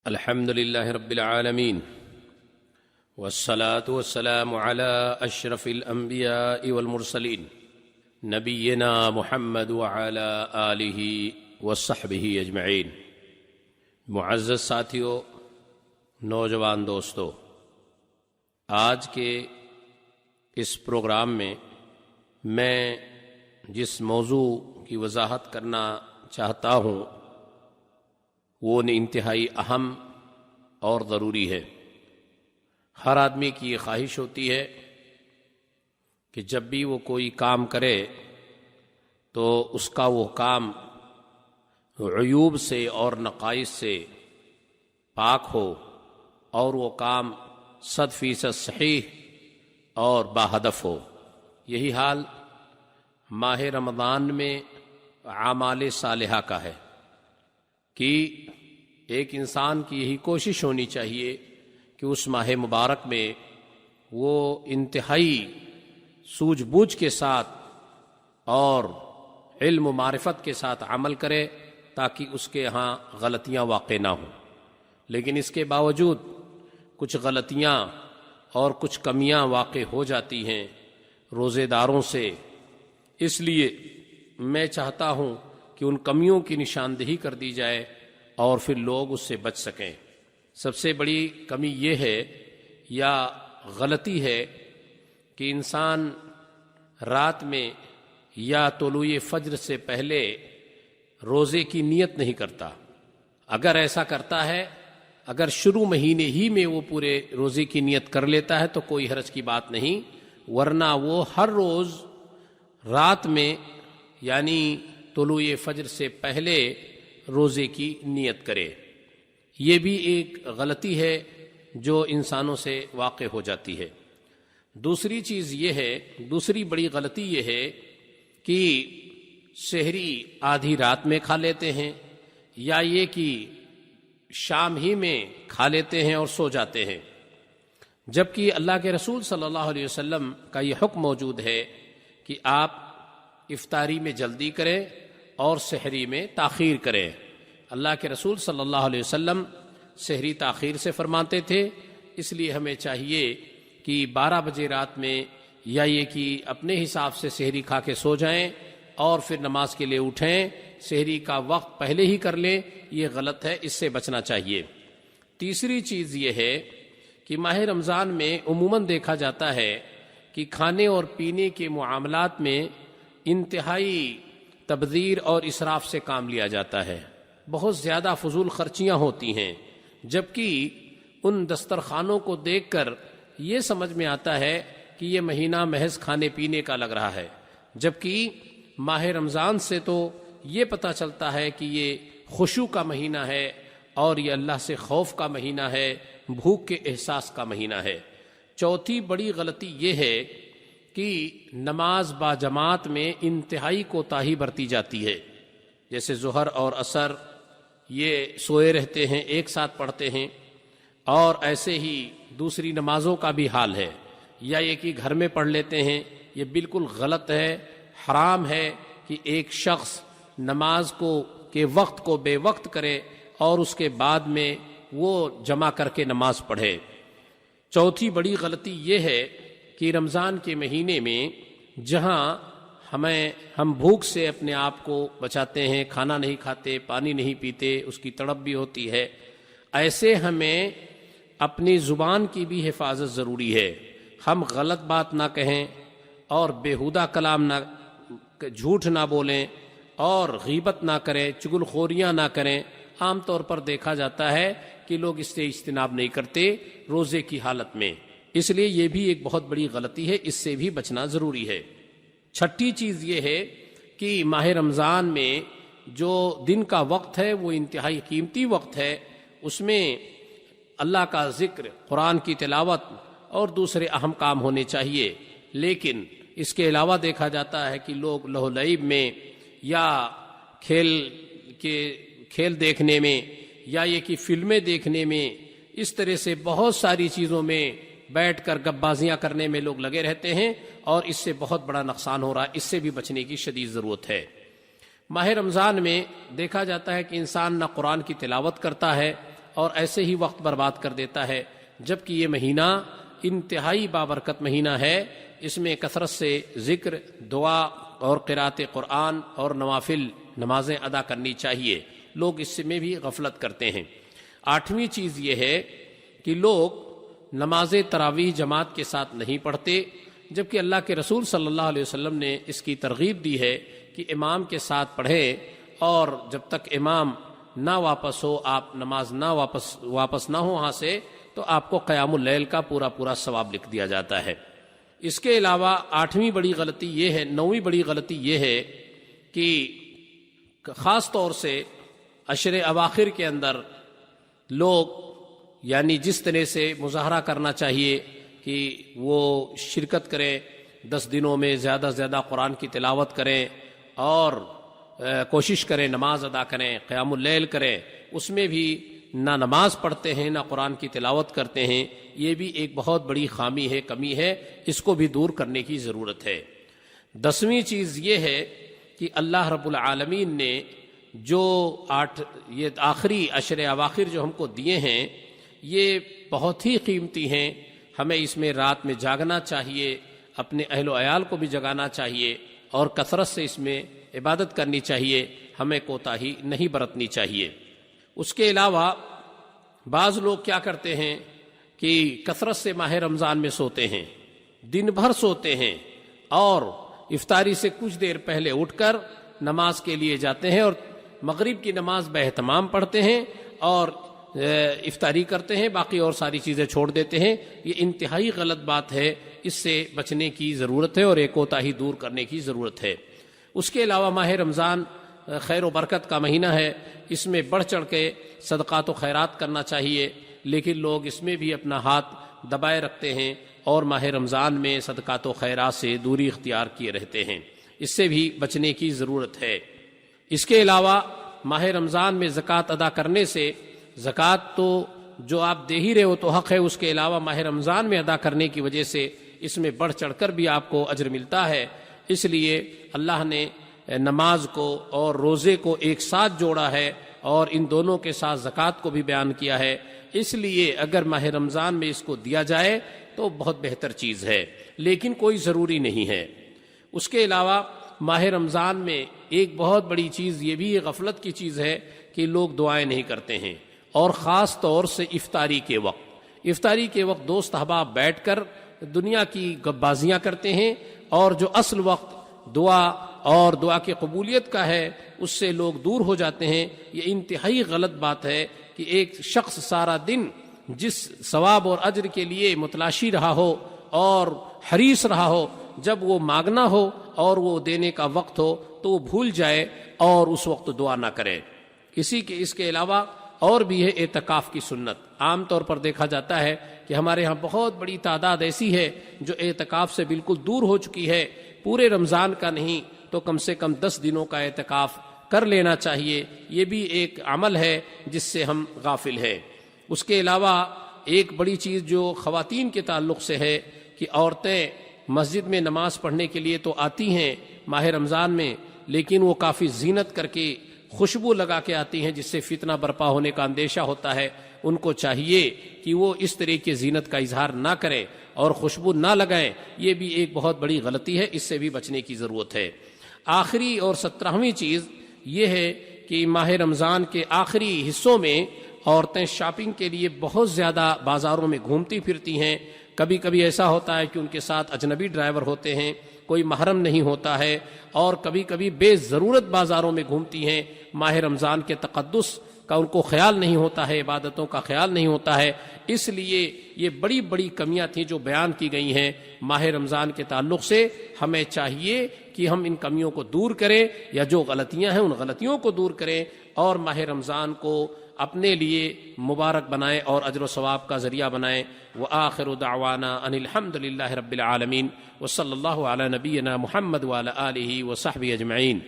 الحمد لله رب العالمين والصلاة والسلام على أشرف الأنبياء والمرسلين نبينا محمد وعلى آله وصحبه أجمعين۔ معزز ساتھیو، نوجوان دوستو، آج کے اس پروگرام میں جس موضوع کی وضاحت کرنا چاہتا ہوں وہ انتہائی اہم اور ضروری ہے۔ ہر آدمی کی یہ خواہش ہوتی ہے کہ جب بھی وہ کوئی کام کرے تو اس کا وہ کام عیوب سے اور نقائص سے پاک ہو اور وہ کام 100% صحیح اور باہدف ہو۔ یہی حال ماہ رمضان میں اعمال صالحہ کا ہے کہ ایک انسان کی یہی کوشش ہونی چاہیے کہ اس ماہ مبارک میں وہ انتہائی سوجھ بوجھ کے ساتھ اور علم و معرفت کے ساتھ عمل کرے تاکہ اس کے ہاں غلطیاں واقع نہ ہوں۔ لیکن اس کے باوجود کچھ غلطیاں اور کچھ کمیاں واقع ہو جاتی ہیں روزے داروں سے، اس لیے میں چاہتا ہوں کہ ان کمیوں کی نشاندہی کر دی جائے اور پھر لوگ اس سے بچ سکیں۔ سب سے بڑی کمی یہ ہے یا غلطی ہے کہ انسان رات میں یا طلوع فجر سے پہلے روزے کی نیت نہیں کرتا۔ اگر ایسا کرتا ہے، اگر شروع مہینے ہی میں وہ پورے روزے کی نیت کر لیتا ہے تو کوئی حرج کی بات نہیں، ورنہ وہ ہر روز رات میں یعنی طلوع فجر سے پہلے روزے کی نیت کرے۔ یہ بھی ایک غلطی ہے جو انسانوں سے واقع ہو جاتی ہے۔ دوسری چیز یہ ہے، دوسری بڑی غلطی یہ ہے کہ سحری آدھی رات میں کھا لیتے ہیں، یا یہ کہ شام ہی میں کھا لیتے ہیں اور سو جاتے ہیں، جبکہ اللہ کے رسول صلی اللہ علیہ وسلم کا یہ حکم موجود ہے کہ آپ افطاری میں جلدی کریں اور سحری میں تاخیر کریں۔ اللہ کے رسول صلی اللہ علیہ وسلم سحری تاخیر سے فرماتے تھے، اس لیے ہمیں چاہیے کہ 12 بجے رات میں یا یہ کہ اپنے حساب سے سحری کھا کے سو جائیں اور پھر نماز کے لیے اٹھیں، سحری کا وقت پہلے ہی کر لیں، یہ غلط ہے، اس سے بچنا چاہیے۔ تیسری چیز یہ ہے کہ ماہ رمضان میں عموماً دیکھا جاتا ہے کہ کھانے اور پینے کے معاملات میں انتہائی تبذیر اور اسراف سے کام لیا جاتا ہے، بہت زیادہ فضول خرچیاں ہوتی ہیں، جبکہ ان دسترخوانوں کو دیکھ کر یہ سمجھ میں آتا ہے کہ یہ مہینہ محض کھانے پینے کا لگ رہا ہے، جبکہ ماہ رمضان سے تو یہ پتہ چلتا ہے کہ یہ خشوع کا مہینہ ہے اور یہ اللہ سے خوف کا مہینہ ہے، بھوک کے احساس کا مہینہ ہے۔ چوتھی بڑی غلطی یہ ہے کہ نماز با جماعت میں انتہائی کوتاہی برتی جاتی ہے، جیسے ظہر اور عصر یہ سوئے رہتے ہیں، ایک ساتھ پڑھتے ہیں، اور ایسے ہی دوسری نمازوں کا بھی حال ہے، یا یہ کہ گھر میں پڑھ لیتے ہیں۔ یہ بالکل غلط ہے، حرام ہے کہ ایک شخص نماز کے وقت کو بے وقت کرے اور اس کے بعد میں وہ جمع کر کے نماز پڑھے۔ چوتھی بڑی غلطی یہ ہے کہ رمضان کے مہینے میں جہاں ہم بھوک سے اپنے آپ کو بچاتے ہیں، کھانا نہیں کھاتے، پانی نہیں پیتے، اس کی تڑپ بھی ہوتی ہے، ایسے ہمیں اپنی زبان کی بھی حفاظت ضروری ہے۔ ہم غلط بات نہ کہیں اور بیہودہ کلام نہ، جھوٹ نہ بولیں اور غیبت نہ کریں، چغل خوریاں نہ کریں۔ عام طور پر دیکھا جاتا ہے کہ لوگ اس سے اجتناب نہیں کرتے روزے کی حالت میں، اس لیے یہ بھی ایک بہت بڑی غلطی ہے، اس سے بھی بچنا ضروری ہے۔ چھٹی چیز یہ ہے کہ ماہ رمضان میں جو دن کا وقت ہے وہ انتہائی قیمتی وقت ہے، اس میں اللہ کا ذکر، قرآن کی تلاوت اور دوسرے اہم کام ہونے چاہیے، لیکن اس کے علاوہ دیکھا جاتا ہے کہ لوگ لہو و لعب میں یا کھیل دیکھنے میں یا یہ کہ فلمیں دیکھنے میں، اس طرح سے بہت ساری چیزوں میں بیٹھ کر گپ بازیاں کرنے میں لوگ لگے رہتے ہیں اور اس سے بہت بڑا نقصان ہو رہا ہے، اس سے بھی بچنے کی شدید ضرورت ہے۔ ماہ رمضان میں دیکھا جاتا ہے کہ انسان نہ قرآن کی تلاوت کرتا ہے اور ایسے ہی وقت برباد کر دیتا ہے، جبکہ یہ مہینہ انتہائی بابرکت مہینہ ہے۔ اس میں کثرت سے ذکر، دعا اور قرأت قرآن اور نوافل نمازیں ادا کرنی چاہیے۔ لوگ اس میں بھی غفلت کرتے ہیں۔ 8ویں چیز یہ ہے کہ لوگ نماز تراویح جماعت کے ساتھ نہیں پڑھتے، جبکہ اللہ کے رسول صلی اللہ علیہ وسلم نے اس کی ترغیب دی ہے کہ امام کے ساتھ پڑھیں، اور جب تک امام نہ واپس ہو، آپ نماز نہ واپس نہ ہو وہاں سے، تو آپ کو قیام اللیل کا پورا ثواب لکھ دیا جاتا ہے۔ اس کے علاوہ 9ویں بڑی غلطی یہ ہے کہ خاص طور سے عشر اواخر کے اندر لوگ یعنی جس طرح سے مظاہرہ کرنا چاہیے کہ وہ شرکت کریں، 10 دنوں میں زیادہ سے زیادہ قرآن کی تلاوت کریں اور کوشش کریں نماز ادا کریں، قیام اللیل کریں، اس میں بھی نہ نماز پڑھتے ہیں نہ قرآن کی تلاوت کرتے ہیں۔ یہ بھی ایک بہت بڑی خامی ہے، کمی ہے، اس کو بھی دور کرنے کی ضرورت ہے۔ 10ویں چیز یہ ہے کہ اللہ رب العالمین نے جو یہ آخری عشر اواخر جو ہم کو دیے ہیں، یہ بہت ہی قیمتی ہیں۔ ہمیں اس میں رات میں جاگنا چاہیے، اپنے اہل و عیال کو بھی جگانا چاہیے، اور کثرت سے اس میں عبادت کرنی چاہیے، ہمیں کوتاہی نہیں برتنی چاہیے۔ اس کے علاوہ بعض لوگ کیا کرتے ہیں کہ کثرت سے ماہ رمضان میں سوتے ہیں، دن بھر سوتے ہیں، اور افطاری سے کچھ دیر پہلے اٹھ کر نماز کے لیے جاتے ہیں اور مغرب کی نماز باہتمام پڑھتے ہیں اور افطاری کرتے ہیں، باقی اور ساری چیزیں چھوڑ دیتے ہیں۔ یہ انتہائی غلط بات ہے، اس سے بچنے کی ضرورت ہے اور ایک کوتاہی دور کرنے کی ضرورت ہے۔ اس کے علاوہ ماہ رمضان خیر و برکت کا مہینہ ہے، اس میں بڑھ چڑھ کے صدقات و خیرات کرنا چاہیے، لیکن لوگ اس میں بھی اپنا ہاتھ دبائے رکھتے ہیں اور ماہ رمضان میں صدقات و خیرات سے دوری اختیار کیے رہتے ہیں۔ اس سے بھی بچنے کی ضرورت ہے۔ اس کے علاوہ ماہ رمضان میں زکوٰۃ ادا کرنے سے، زکوٰۃ تو جو آپ دے ہی رہے ہو تو حق ہے، اس کے علاوہ ماہ رمضان میں ادا کرنے کی وجہ سے اس میں بڑھ چڑھ کر بھی آپ کو اجر ملتا ہے۔ اس لیے اللہ نے نماز کو اور روزے کو ایک ساتھ جوڑا ہے اور ان دونوں کے ساتھ زکوٰۃ کو بھی بیان کیا ہے۔ اس لیے اگر ماہ رمضان میں اس کو دیا جائے تو بہت بہتر چیز ہے، لیکن کوئی ضروری نہیں ہے۔ اس کے علاوہ ماہ رمضان میں ایک بہت بڑی چیز یہ بھی غفلت کی چیز ہے کہ لوگ دعائیں نہیں کرتے ہیں، اور خاص طور سے افطاری کے وقت دوست احباب بیٹھ کر دنیا کی گپبازیاں کرتے ہیں، اور جو اصل وقت دعا اور دعا کی قبولیت کا ہے اس سے لوگ دور ہو جاتے ہیں۔ یہ انتہائی غلط بات ہے کہ ایک شخص سارا دن جس ثواب اور اجر کے لیے متلاشی رہا ہو اور حریص رہا ہو، جب وہ مانگنا ہو اور وہ دینے کا وقت ہو تو وہ بھول جائے اور اس وقت دعا نہ کرے۔ اس کے علاوہ اور بھی ہے اعتکاف کی سنت۔ عام طور پر دیکھا جاتا ہے کہ ہمارے ہاں بہت بڑی تعداد ایسی ہے جو اعتکاف سے بالکل دور ہو چکی ہے، پورے رمضان کا نہیں تو کم سے کم 10 دنوں کا اعتکاف کر لینا چاہیے۔ یہ بھی ایک عمل ہے جس سے ہم غافل ہیں۔ اس کے علاوہ ایک بڑی چیز جو خواتین کے تعلق سے ہے کہ عورتیں مسجد میں نماز پڑھنے کے لیے تو آتی ہیں ماہ رمضان میں، لیکن وہ کافی زینت کر کے خوشبو لگا کے آتی ہیں، جس سے فتنہ برپا ہونے کا اندیشہ ہوتا ہے۔ ان کو چاہیے کہ وہ اس طرح کی زینت کا اظہار نہ کریں اور خوشبو نہ لگائیں۔ یہ بھی ایک بہت بڑی غلطی ہے، اس سے بھی بچنے کی ضرورت ہے۔ آخری اور 17ویں چیز یہ ہے کہ ماہ رمضان کے آخری حصوں میں عورتیں شاپنگ کے لیے بہت زیادہ بازاروں میں گھومتی پھرتی ہیں۔ کبھی کبھی ایسا ہوتا ہے کہ ان کے ساتھ اجنبی ڈرائیور ہوتے ہیں، کوئی محرم نہیں ہوتا ہے، اور کبھی کبھی بے ضرورت بازاروں میں گھومتی ہیں۔ ماہ رمضان کے تقدس کا ان کو خیال نہیں ہوتا ہے، عبادتوں کا خیال نہیں ہوتا ہے۔ اس لیے یہ بڑی بڑی کمیاں تھیں جو بیان کی گئی ہیں ماہ رمضان کے تعلق سے۔ ہمیں چاہیے کہ ہم ان کمیوں کو دور کریں، یا جو غلطیاں ہیں ان غلطیوں کو دور کریں، اور ماہ رمضان کو اپنے لیے مبارک بنائیں اور اجر و ثواب کا ذریعہ بنائیں۔ وآخر دعوانا ان الحمد للہ رب العالمین، وصلی اللہ علی نبینا محمد وعلی آلہ وصحبہ اجمعین۔